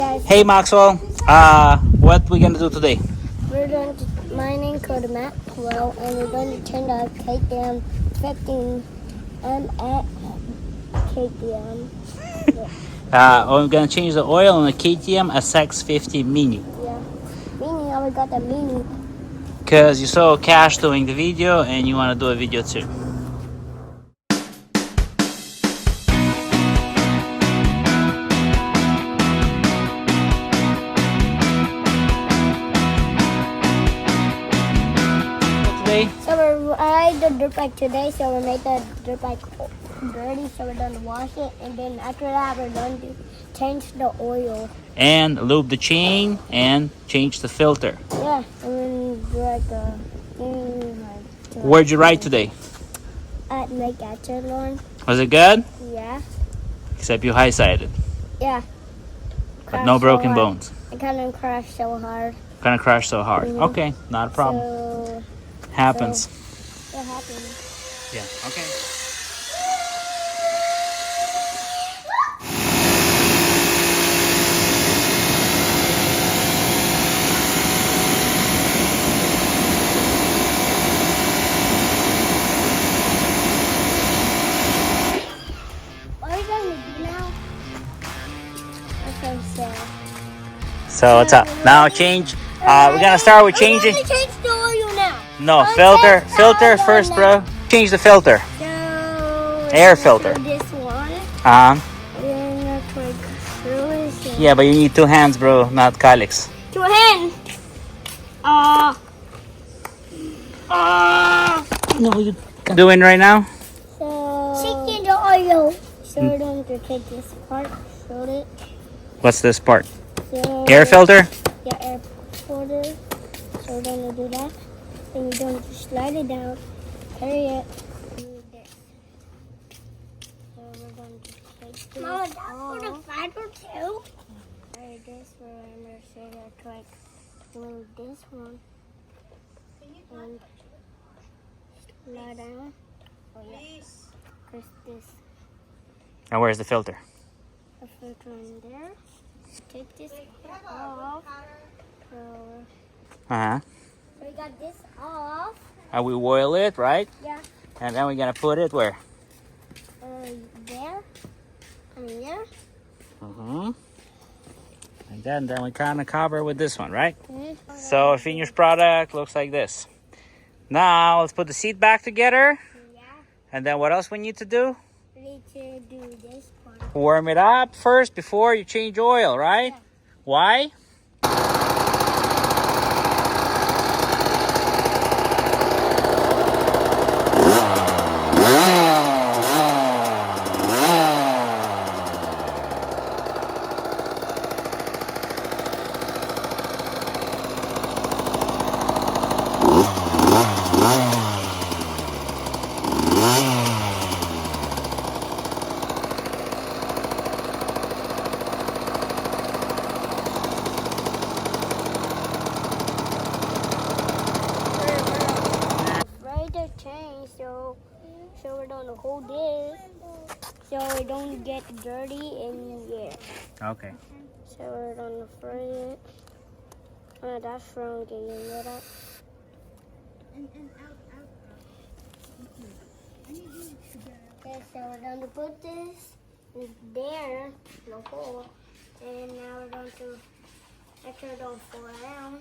Guys, Hey Maxwell, what we gonna do today? we're going to mining code map 12 and we're going to turn the KTM 15M at KTM. I'm gonna change the oil on the KTM SX50 Mini. Yeah. Mini, we got the mini. Cause you saw Cash doing the video and you wanna do a video too. Today? So we ride the dirt bike today, so we made the dirt bike dirty, so we're going to wash it, and then after that we're going to change the oil. And lube the chain and change the filter. Yeah, and then do like a Where'd you ride today? at Decathlon. Was it good? Yeah. Except you high-sided, Yeah. but no broken bones. I kind of crashed so hard. Gonna crash so hard. Mhm. Okay, not a problem. So Happens. it happened. Yeah, okay. What are you going to do now? Okay, so. So what's up? Now change. We're gonna start with changing. We're going to change the oil now. No, Okay, filter now first, now. bro. Change the filter. So, Air we're filter. gonna do this one. Um. And then that's like through it. Yeah, but you need two hands, bro, not calyx. To a hand. No, you doing right now? So. Shaking the oil. So we're going to take this part, shoot it. What's this part? So, Air filter. Yeah, air filter. So we're going to do that. Then we're going to slide it down, carry it, do this. So we're going to take this Mama, that's off. for the fiber too. Carry this, we're going to say that like glue this one and slide down. Oh yeah, press this. And where's the filter? The filter in there. Take this off. So Uh huh. we got this off. And we oil it, right? Yeah. And then we're gonna put it where? There. I mean there. Mm-hmm. And then we kind of cover with this one, right? Mm-hmm. So our finished product looks like this. Now let's put the seat back together. Yeah. And then what else we need to do? We need to do this part. Warm it up first before you change oil, right? Yeah. Why? Ready to change, so we're gonna hold this so it don't get dirty in here. Okay. So we're gonna fry it. That's wrong. Can you hear that? Okay, so we're going to put this there, in the hole, and now we're going to make sure it don't fall down.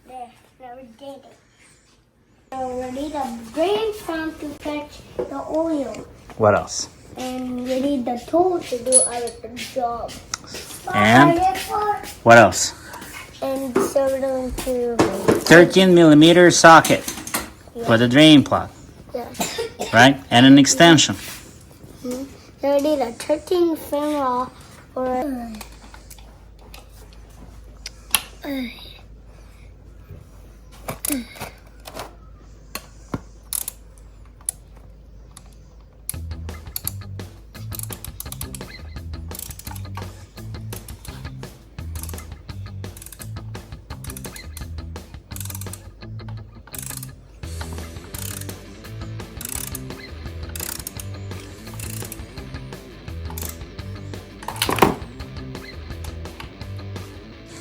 There, now we did it. So we need a drain pump to catch the oil, What else? and we need the tool to do our job. And what else? And so we're going to 13 millimeter socket for the drain plug, yeah. right? And an extension. So we need a 13 fin rod or a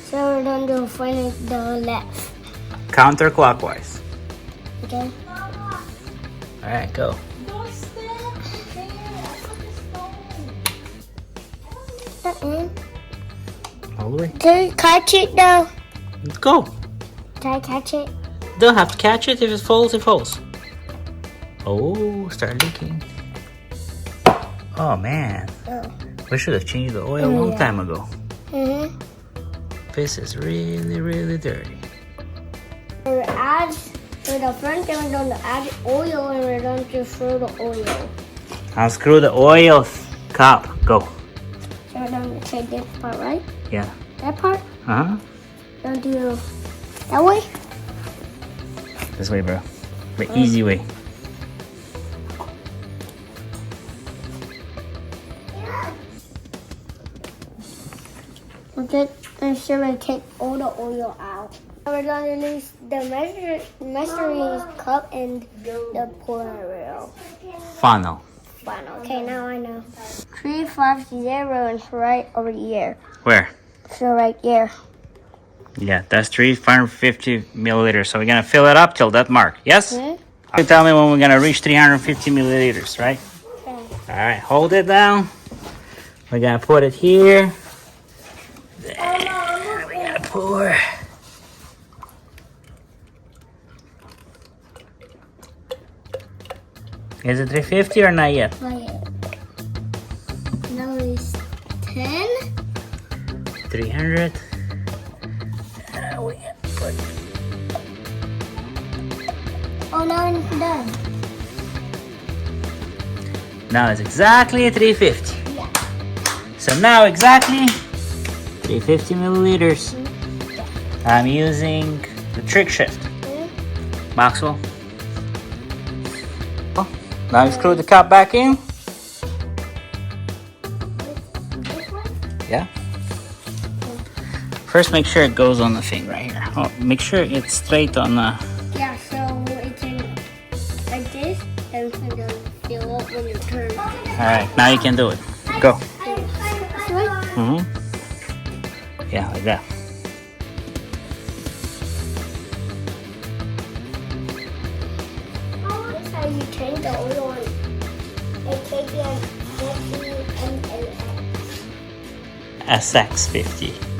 So we're going to find the left. Counterclockwise. Okay. All right, go. All the way. Can you catch it though? Let's go. Can I catch it? Don't have to catch it. If it falls, it falls. Oh, start leaking. Oh man, Oh. we should have changed the oil a long time ago. Mm-hmm. This is really, really dirty. We're add to the front, then we're going to add oil, and we're going to throw the oil. Unscrew the oil cap. Go. So we're going to take this part, right? Yeah. That part? Uh-huh. Don't do that way? This way, bro. The easy way. Okay, and so we take all the oil out. We're going to use the measuring cup and the pouring wheel. Funnel. Fine, okay, now I know. 350 is right over here. Where? So right here. Yeah, that's 350 milliliters. So we're gonna fill it up till that mark. Yes? Hmm? You tell me when we're gonna reach 350 milliliters, right? Okay. All right, hold it down. We're gonna put it here. Then we gotta pour. Is it 350 or not yet? Not yet. Now it's 10. 300. We gotta put. Oh, now it's done. Now it's exactly 350. Yeah. So now exactly 350 milliliters. I'm using the trick shift. Maxwell. Now you screw the cap back in. This one? Yeah. First make sure it goes on the thing right here. Oh, make sure it's straight on the... Yeah, so it's in like this, and it's going to fill up when you turn. Alright, now you can do it. Go. This way? Mm-hmm. Yeah, like that. That's how you change the oil on AKPN SX50.